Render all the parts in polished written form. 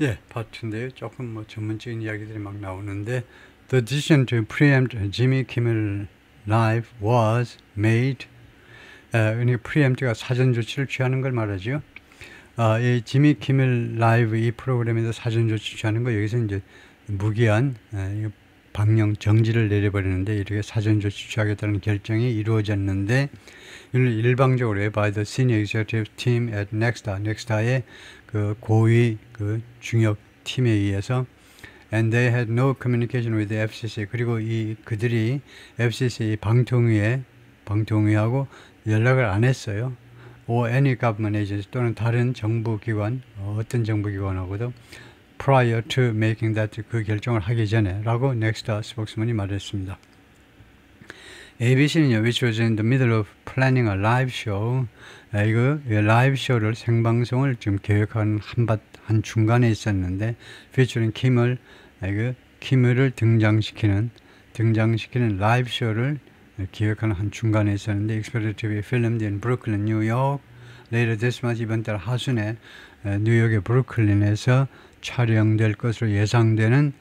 예, 파트인데요. 조금 뭐 전문적인 이야기들이 막 나오는데 The decision to preempt Jimmy Kimmel Live was made. 그러니까 preempt가 사전 조치를 취하는 걸 말하죠. 이 지미 키밀 라이브 이 프로그램에서 사전 조치 취하는 거 여기서 이제 무기한 방영 정지를 내려버리는데 이렇게 사전 조치 취하겠다는 결정이 이루어졌는데 일방적으로 by the senior executive team at Nexstar, 넥스타의 그 고위 그 중역 팀에 의해서 and they had no communication with the FCC. 그리고 그들이 FCC 방통위하고 연락을 안 했어요. or any government agency 또는 다른 정부기관, 어떤 정부기관하고도 prior to making that 그 결정을 하기 전에 라고 넥스타 스포크스맨이 말했습니다. ABC는요, which was in the middle of planning a live show. 이거 라이브 쇼를 생방송을 지금 계획한 한 중간에 있었는데, featuring 키물을 등장시키는 라이브 쇼를 기획하는 한 중간에 있었는데, expected to be filmed in Brooklyn, New York. later this month, 이번 달 하순에 뉴욕의 브루클린에서 촬영될 것으로 예상되는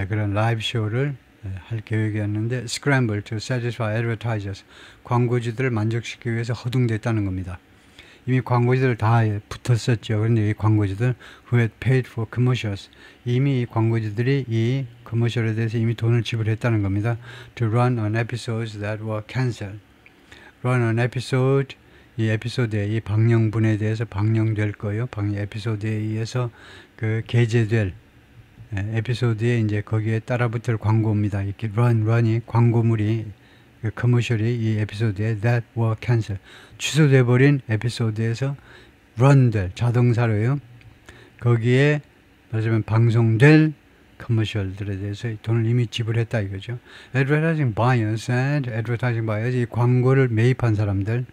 그런 라이브 쇼를 할 계획이었는데 scramble to satisfy advertisers, 광고주들을 만족시키기 위해서 허둥댔다는 겁니다. 이미 광고주들 다 붙었었죠. 그런데 이 광고주들 who had paid for commercials, 이미 이 광고주들이 이 커머셜에 대해서 이미 돈을 지불했다는 겁니다. to run on episodes that were cancelled. run on episode, 이 에피소드에 이 방영분에 대해서 방영될 거예요. 에피소드에 의해서 그 게재될 에피소드에 이제 거기에 따라붙을 광고입니다. 이렇게 run이 광고물이 그 커머셜이 이 에피소드에 that were cancelled, 취소돼 버린 에피소드에서 run될 자동사로요. 거기에 말하자면 방송될 커머셜들에 대해서 돈을 이미 지불했다 이거죠. advertising buyers and advertising buyers, 이 광고를 매입한 사람들,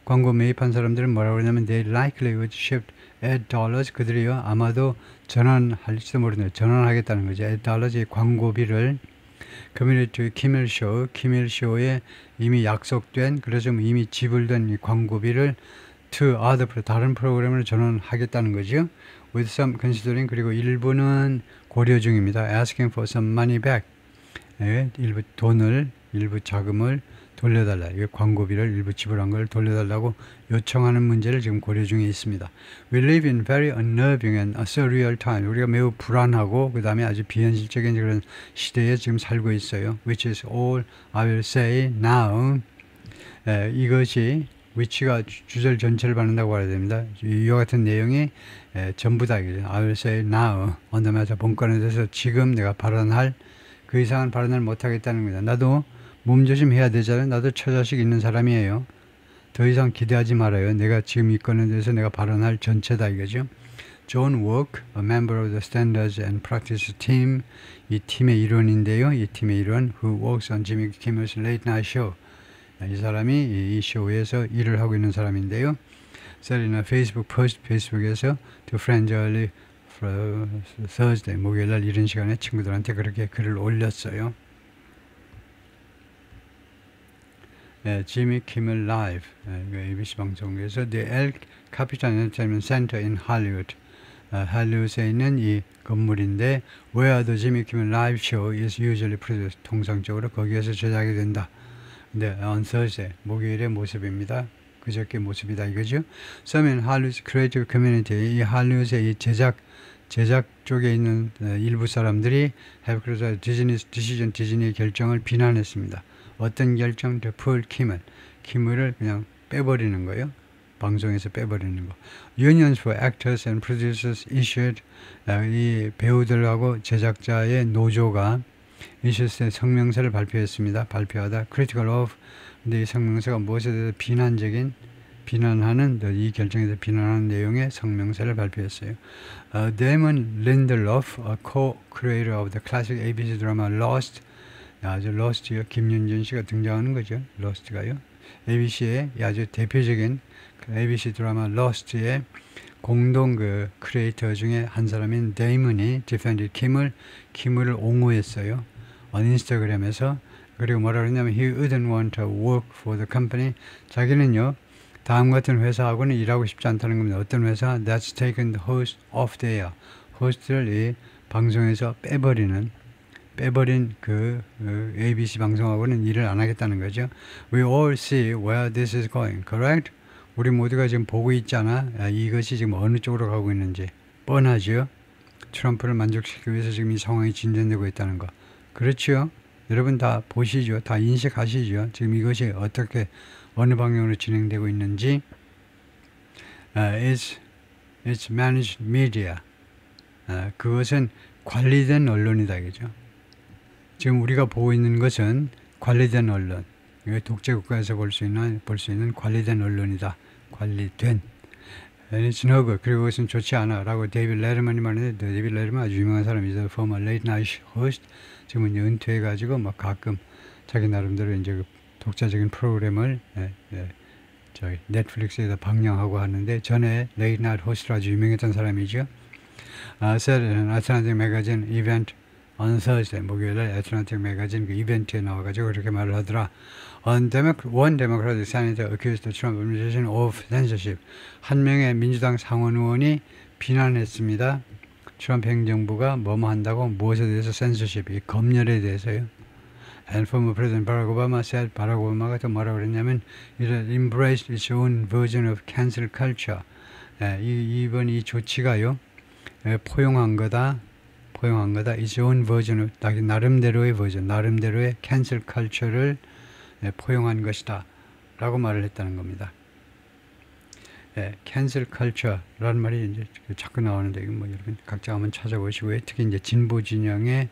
광고 매입한 사람들은 뭐라고 그러냐면 they likely would shift ad dollars, 그들이요 아마도 전환할지도 모르네요. 전환하겠다는 거죠. ad dollars, 이 광고비를 커뮤니티 키밀 쇼에 이미 약속된, 그래서 이미 지불된 이 광고비를 to other 다른 프로그램으로 전환하겠다는 거죠. with some considering, 그리고 일부는 고려 중입니다. asking for some money back, 일부 자금을 돌려달라. 이 광고비를 일부 지불한 걸 돌려달라고 요청하는 문제를 지금 고려 중에 있습니다. We live in very unnerving and surreal time. 우리가 매우 불안하고 그 다음에 아주 비현실적인 그런 시대에 지금 살고 있어요. Which is all I will say now. 이것이 which가 주절 전체를 받는다고 말해야 됩니다. 이와 같은 내용이 전부 다 I will say now. 언더마자 본건에 대해서 지금 내가 발언할 그 이상은 발언을 못하겠다는 겁니다. 나도 몸조심해야 되잖아요. 나도 처자식 있는 사람이에요. 더 이상 기대하지 말아요. 내가 지금 이 건에 대해서 내가 발언할 전체다 이거죠. John Work, a member of the Standards and Practice Team, 이 팀의 일원인데요. 이 팀의 일원, who works on Jimmy Kimmel's Late Night Show. 이 사람이 이 쇼에서 일을 하고 있는 사람인데요. said in a Facebook post, 페이스북에서 to friends early Thursday, 목요일날 이런 시간에 친구들한테 그렇게 글을 올렸어요. 지미 키밀 라이브, ABC 방송국에서 The El Capitan Entertainment Center in Hollywood, 할리우드에 있는 이 건물인데 where the Jimmy Kimmel Live Show is usually produced, 통상적으로 거기에서 제작이 된다. 근데 on Thursday, 목요일의 모습입니다. 그저께 모습이다 이거죠. Some in Hollywood's creative community, 이 할리우드의 이 제작 쪽에 있는 일부 사람들이 have criticized 디즈니의 결정을 비난했습니다. 어떤 결정? to pull 키밀을 그냥 빼버리는 거예요. 방송에서 빼버리는 거. Unions for actors and producers issued, 이 배우들하고 제작자의 노조가 issued 성명서를 발표하다 critical of, 근데 이 성명서가 무엇에 대해서 비난하는 이 결정에서 비난하는 내용의 성명서를 발표했어요. Damon Lindelof, a co-creator of the classic ABC drama Lost, 아주 로스트요. 김윤준 씨가 등장하는 거죠. 로스트가요. ABC의 아주 대표적인 ABC 드라마 로스트의 공동 그 크리에이터 중에 한 사람인 데이먼이 디펜드 키물을 옹호했어요. 인스타그램에서. 그리고 뭐라 그러냐면 he wouldn't want to work for the company. 자기는요. 다음 같은 회사하고는 일하고 싶지 않다는 겁니다. 어떤 회사? That's taken the host off the air. 호스트를 이 방송에서 빼버린 그 ABC 방송하고는 일을 안 하겠다는 거죠. We all see where this is going, correct? 우리 모두가 지금 보고 있잖아. 이것이 지금 어느 쪽으로 가고 있는지 뻔하죠. 트럼프를 만족시키기 위해서 지금 이 상황이 진전되고 있다는 거. 그렇죠? 여러분 다 보시죠. 다 인식하시죠. 지금 이것이 어떻게 어느 방향으로 진행되고 있는지. It's managed media. 그것은 관리된 언론이다. 그죠? 지금 우리가 보고 있는 것은 관리된 언론. 독재국가에서 볼 수 있는 관리된 언론이다. 관리된. It's no good. 그리고 그것은 좋지 않아. 라고 데이비드 레드먼이 말하는데, 데이비드 레드먼 아주 유명한 사람이죠. Former late night host. 지금은 이제 은퇴해가지고 막 가끔 자기 나름대로 이제 그 독자적인 프로그램을 저희 넷플릭스에다 방영하고 하는데, 전에 late night host로 아주 유명했던 사람이죠. said in Atlantic Magazine event on Thursday, 목요일에 Atlantic Magazine 그 이벤트에 나와가지고 그렇게 말을 하더라. One Democratic senator accused the Trump administration of censorship. 한 명의 민주당 상원 의원이 비난했습니다. 트럼프 행정부가 뭐뭐 한다고 무엇에 대해서 censorship, 이 검열에 대해서요. And former President Barack Obama said, 바락 오바마가 또 뭐라고 그랬냐면, it embraced its own version of cancel culture. 이번 이 조치가요, 포용한 거다. its own version of, 나름대로의 버전, 나름대로의 cancel culture를 포용한 것이다. 라고 말을 했다는 겁니다. cancel culture라는 말이 이제 자꾸 나오는데, 이건 뭐 여러분 각자 한번 찾아보시고요. 특히 이제 진보 진영의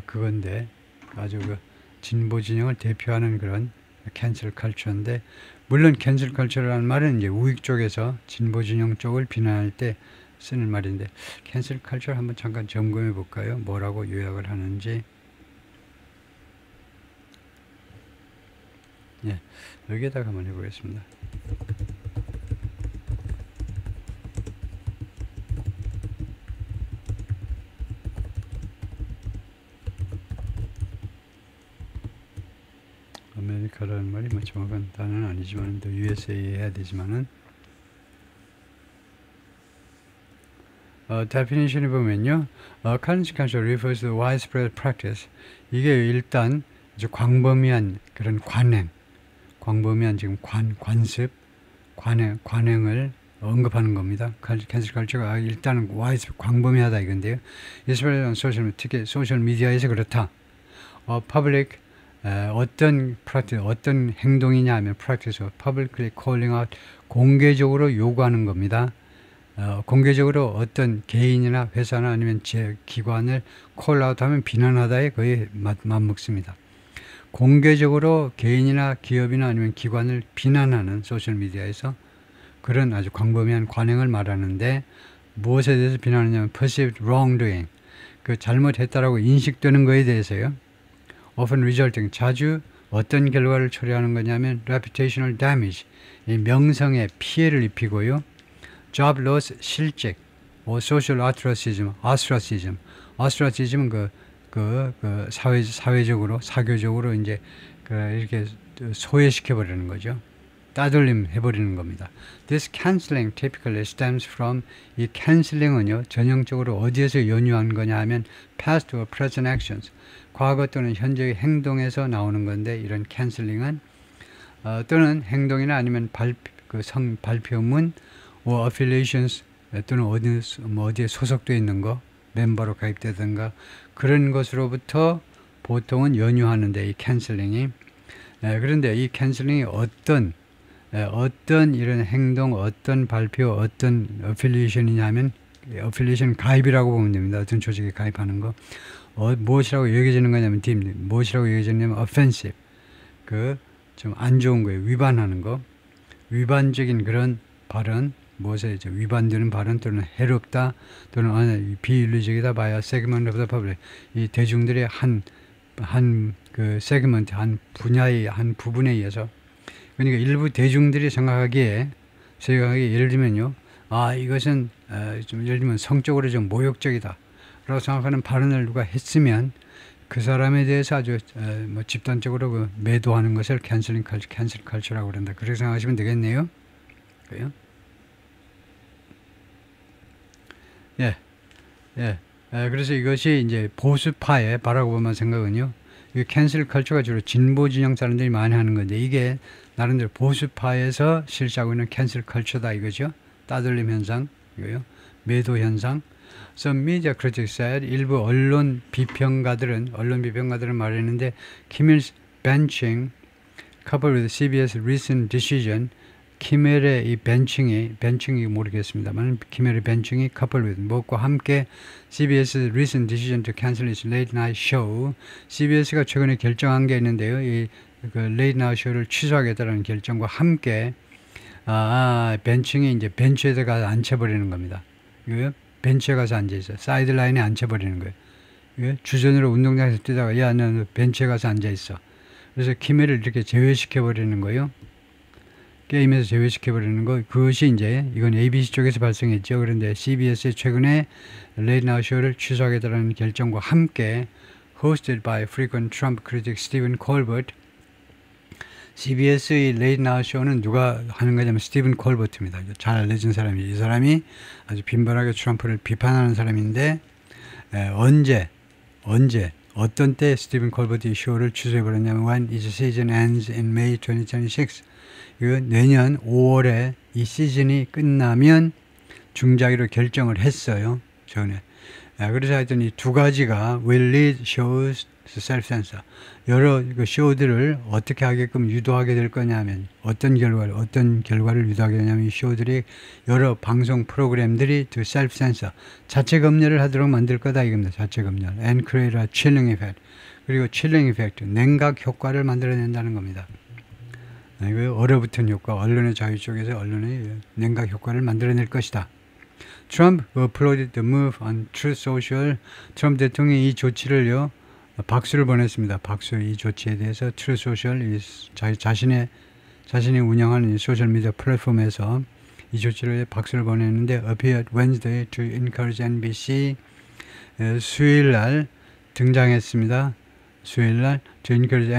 그건데, 아주 그 진보 진영을 대표하는 그런 cancel culture인데, 물론 cancel culture라는 말은 이제 우익 쪽에서 진보 진영 쪽을 비난할 때 쓰는 말인데, cancel culture 한번 잠깐 점검해 볼까요? 뭐라고 요약을 하는지. 여기에다가 한번 해보겠습니다. 아메리카라는 말이 뭐 정확한 단어는 아니지만 또 USA 해야 되지만은, definition에 보면요, currency culture refers to widespread practice. 이게 일단 아주 광범위한 그런 광범위한 지금 관습, 관행을 언급하는 겁니다. cancel culture가 일단은 광범위하다 이건데요. especially on social, 특히 소셜 미디어에서 그렇다. public 어떤 practice, 어떤 행동이냐 하면 practice, publicly calling out, 공개적으로 요구하는 겁니다. 공개적으로 어떤 개인이나 회사나 아니면 기관을 call out 하면 비난하다에 거의 맞먹습니다. 공개적으로 개인이나 기업이나 아니면 기관을 비난하는 소셜미디어에서 그런 아주 광범위한 관행을 말하는데, 무엇에 대해서 비난하냐면 perceived wrongdoing, 그 잘못했다라고 인식되는 것에 대해서요. often resulting, 자주 어떤 결과를 초래하는 거냐면 reputational damage, 이 명성에 피해를 입히고요. job loss, 실직, social ostracism은 사회적으로, 사교적으로 이제 이렇게 소외시켜 버리는 거죠. 따돌림 해버리는 겁니다. This canceling typically stems from, 이 canceling은요, 전형적으로 어디에서 연유한 거냐 하면 past or present actions, 과거 또는 현재의 행동에서 나오는 건데, 이런 cancelling은 또는 행동이나 아니면 발표문, or affiliations, 또는 어디에 소속되어 있는 거, 멤버로 가입되든가 그런 것으로부터 보통은 연유하는데, 이 cancelling이. 그런데 이 cancelling이 어떤 이런 행동, 어떤 발표, 어떤 affiliation이냐면, affiliation 가입이라고 보면 됩니다. 어떤 조직에 가입하는 거. 무엇이라고 여겨지는 거냐면, 무엇이라고 여겨지냐면 offensive, 좀 안 좋은 거예요. 위반하는 거. 위반적인 그런 발언, 무엇에 위반되는 발언 또는 해롭다 또는 비윤리적이다 by a segment of the public, 이 대중들의 한 세그먼트, 한 분야의 한 부분에 의해서, 그러니까 일부 대중들이 생각하기에 예를 들면요, 이것은 좀 예를 들면 성적으로 좀 모욕적이다 라고 생각하는 발언을 누가 했으면 그 사람에 대해서 아주 집단적으로 매도하는 것을 캔슬 컬처라고 그런다. 그렇게 생각하시면 되겠네요. 그래요? 예. 그래서 이것이 이제 보수파의 바라크 오바마 생각은요. 이 캔슬 컬처가 주로 진보 진영 사람들이 많이 하는 건데 이게 나름대로 보수파에서 실시하고 있는 캔슬 컬처다 이거죠. 따돌림 현상 이거요. 매도 현상. Some media critics said 일부 언론 비평가들은 말했는데 키밀's benching coupled with CBS recent decision 키멜의 이 벤칭이 모르겠습니다만 키멜의 벤칭이 coupled with 무엇과 함께 CBS recent decision to cancel its late night show CBS가 최근에 결정한 게 있는데요. 이 그 late night show를 취소하겠다는 결정과 함께 벤칭이 이제 벤치에다 가서 앉혀버리는 겁니다. 이거요? 벤치에 가서 앉아있어. 사이드라인에 앉혀버리는 거예요. 이거 주전으로 운동장에서 뛰다가 야, 너 벤치에 가서 앉아있어. 그래서 키멜을 이렇게 제외시켜버리는 거예요. 게임에서 제외시켜버리는 거. 그것이 이제 이건 ABC 쪽에서 발생했죠. 그런데 CBS의 최근에 레이트 나우 쇼를 취소하겠다는 결정과 함께 hosted by frequent Trump critic Stephen Colbert CBS의 레이트 나우 쇼는 누가 하는 거냐면 스티븐 콜버트입니다. 잘 알려진 사람이 이 사람이 아주 빈번하게 트럼프를 비판하는 사람인데 언제 어떤 때 스티븐 콜버트 쇼를 취소해버렸냐면 when its season ends in May 2026 이거 내년 5월에 이 시즌이 끝나면 중지하기로 결정을 했어요. 전에. 그래서 하여튼 이 두 가지가 will lead shows to self-censor. 여러 그 쇼들을 어떻게 하게끔 유도하게 될 거냐면 어떤 결과를 유도하게 되냐면 이 쇼들이 여러 방송 프로그램들이 to self-censor. 자체 검열을 하도록 만들 거다 이겁니다. 자체 검열. and create a chilling effect. 그리고 chilling effect. 냉각 효과를 만들어낸다는 겁니다. 이거 얼어붙은 효과, 언론의 자유 쪽에서 언론의 냉각 효과를 만들어낼 것이다. Trump applauded the move on Truth Social. 트럼프 대통령이 이 조치를요, 박수를 보냈습니다. 박수 이 조치에 대해서 Truth Social, 자신이 운영하는 소셜미디어 플랫폼에서 이 조치를 박수를 보냈는데 appeared Wednesday to encourage NBC 수요일날 등장했습니다. 수요일날 to encourage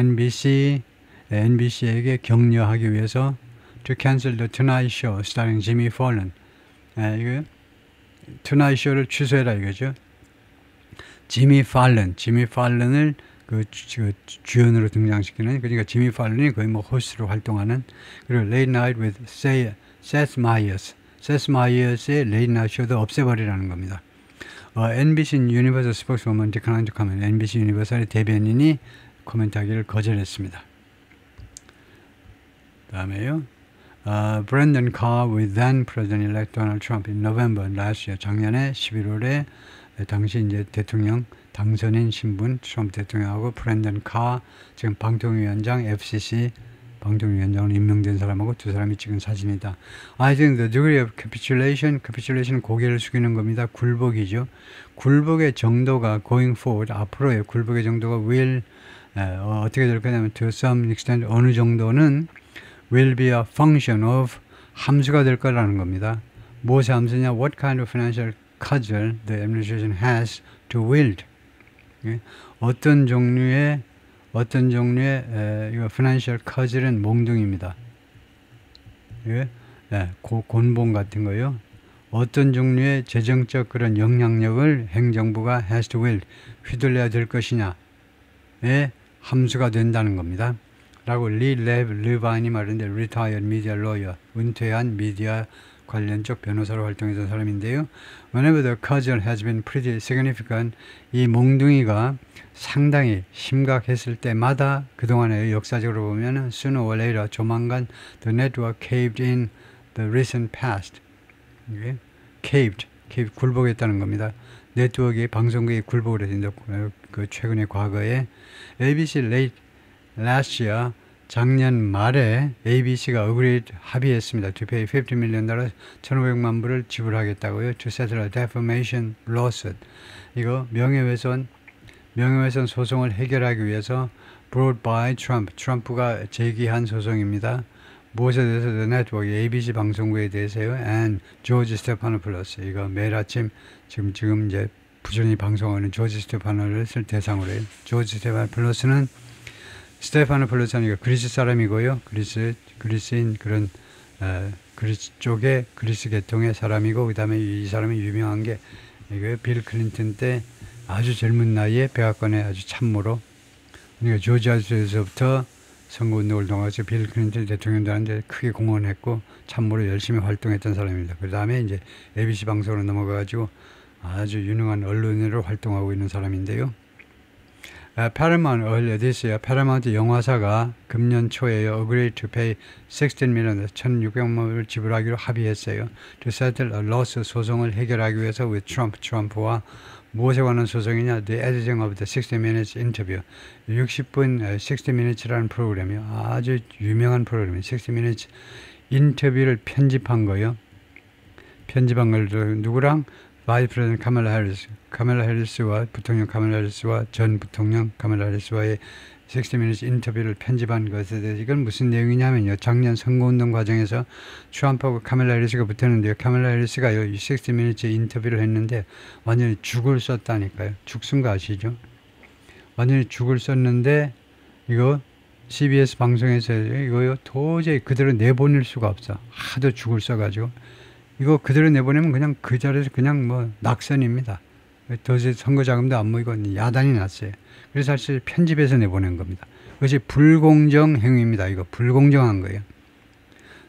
NBC에게 격려하기 위해서 to cancel the Tonight Show starring Jimmy Fallon. 이거 Tonight Show를 취소해라 이거죠. 지미 팔런을 그 주연으로 등장시키는 그러니까 지미 팔런이 거의 뭐 호스트로 활동하는 그리고 Late Night with Seth Meyers의 Late Night Show도 없애버리라는 겁니다. NBC Universal spokeswoman declined to comment. NBC 유니버설의 대변인이 코멘트하기를 거절했습니다. 다음에요. Brandon Carr with then President-elect Donald Trump in November last year. 작년에 11월에 당시 이제 대통령 당선인 신분 트럼프 대통령하고 브랜던 카 지금 방통위원장 FCC 방통위원장으로 임명된 사람하고 두 사람이 찍은 사진이다. I think the degree of capitulation은 고개를 숙이는 겁니다. 굴복이죠. 굴복의 정도가 going forward 앞으로의 굴복의 정도가 will 어떻게 될 거냐면 to some extent 어느 정도는 will be a function of 함수가 될 거라는 겁니다. 무엇의 함수냐? What kind of financial cudgel the administration has to wield. 어떤 종류의 이거 financial cudgel은 몽둥이입니다. 곤봉 같은 거요. 어떤 종류의 재정적 그런 영향력을 행정부가 has to wield 휘둘려야 될 것이냐의 함수가 된다는 겁니다. 라고 리 레바인이 말했는데 retired media lawyer 은퇴한 미디어 관련적 변호사로 활동했던 사람인데요. Whenever the cudgel has been pretty significant, 이 몽둥이가 상당히 심각했을 때마다 그동안의 역사적으로 보면 sooner or later 조만간 the network caved in the recent past. caved 굴복했다는 겁니다. 네트워크의 방송국이 굴복을 했는데 그 최근의 과거에 ABC late last year 작년 말에 ABC가 합의했습니다. To pay $50 million, 1,500만 불을 지불하겠다고요. To settle a defamation lawsuit. 이거 명예훼손 소송을 해결하기 위해서 brought by Trump. 트럼프가 제기한 소송입니다. 무엇에 대해서 The Network, ABC 방송국에 대해서요. And George Stephanopoulos. 이거 매일 아침 지금 이제 부지런히 방송하는 조지 스테파노를 대상으로 해요. 조지 스테파노폴로스는 스테파노폴로스는 그리스 사람이고요. 그리스인 그런 그리스 쪽의 그리스 계통의 사람이고 그 다음에 이 사람이 유명한 게 이게 빌 클린턴 때 아주 젊은 나이에 백악관에 아주 참모로, 그러니까 조지아주에서부터 선거운동을 통해서 빌 클린턴 대통령 되는데 크게 공헌했고 참모로 열심히 활동했던 사람입니다. 그 다음에 이제 ABC 방송으로 넘어가가지고 아주 유능한 언론인으로 활동하고 있는 사람인데요. 패러마운트, 어디 있어요? 패러마운트 영화사가 금년 초에요. Agreed to pay 16 million, 1,600만 원을 지불하기로 합의했어요. To settle a lawsuit, 소송을 해결하기 위해서 with Trump, 트럼프와 무엇에 관한 소송이냐? The editing of the 60 minutes interview. 60분 60 minutes라는 프로그램이요. 아주 유명한 프로그램이에요. 60 minutes 인터뷰를 편집한 거요. 편집한 걸 누구랑? 바이스 프레지던트 카멜라 해리스와 부통령 카멜라 해리스와 전 부통령 카멜라 해리스와의 60 minutes 인터뷰를 편집한 것에 대해서 이건 무슨 내용이냐면요. 작년 선거운동 과정에서 트럼프하고 카멜라 해리스가 붙었는데요. 카멜라 해리스가 이 60 minutes 인터뷰를 했는데 완전히 죽을 썼다니까요. 죽 쓴 거 아시죠? 완전히 죽을 썼는데 이거 CBS 방송에서 이거요 도저히 그대로 내보낼 수가 없어. 하도 죽을 써가지고 이거 그대로 내보내면 그냥 그 자리에서 그냥 뭐 낙선입니다. 도저히 선거 자금도 안 모이고 야단이 났어요. 그래서 사실 편집해서 내보낸 겁니다. 그것이 불공정 행위입니다. 이거 불공정한 거예요.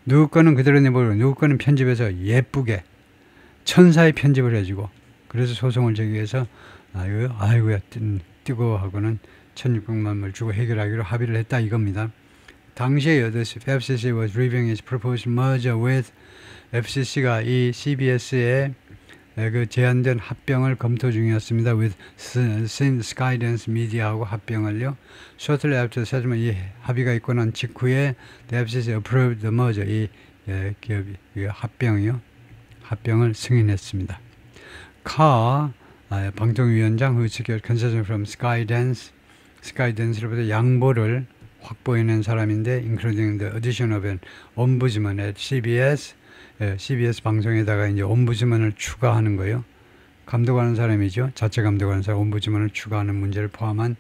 누구 거는 그대로 내보내고 누구 거는 편집해서 예쁘게 천사의 편집을 해주고 그래서 소송을 제기해서 아이고야 뜨거워하고는 1,600만 불 주고 해결하기로 합의를 했다 이겁니다. 당시에 the FCC was reviewing its proposed merger with FCC가 이 CBS의 그 제한된 합병을 검토 중이었습니다. with Skydance Media하고 합병을요. Shortly after settlement 이 합의가 있고 난 직후에 the FCC approved the merger 이 기업이 합병이요. 합병을 승인했습니다. Carr 방통위원장 who secured concession from Skydance로부터 양보를 확보해낸 사람인데 including the addition of an ombudsman at CBS 방송에다가 이제 옴부즈먼을 추가하는 거예요. 감독하는 사람이죠. 자체 감독하는 사람 옴부즈먼을 추가하는 문제를 포함한.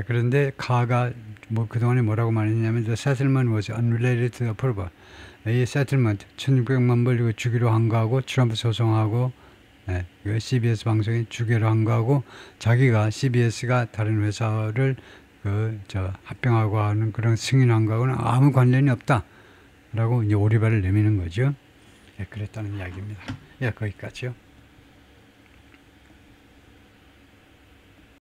그런데 카가 뭐 그동안에 뭐라고 말했냐면 the settlement was unrelated to the approval. 이 settlement 1,600만 불 주기로 한 거하고 트럼프 소송하고 CBS 방송에 주기로 한 거하고 자기가 CBS가 다른 회사를 합병하고 하는 그런 승인한 거하고는 아무 관련이 없다. 라고 이제 오리발을 내미는 거죠. 그랬다는 이야기입니다. 거기까지요.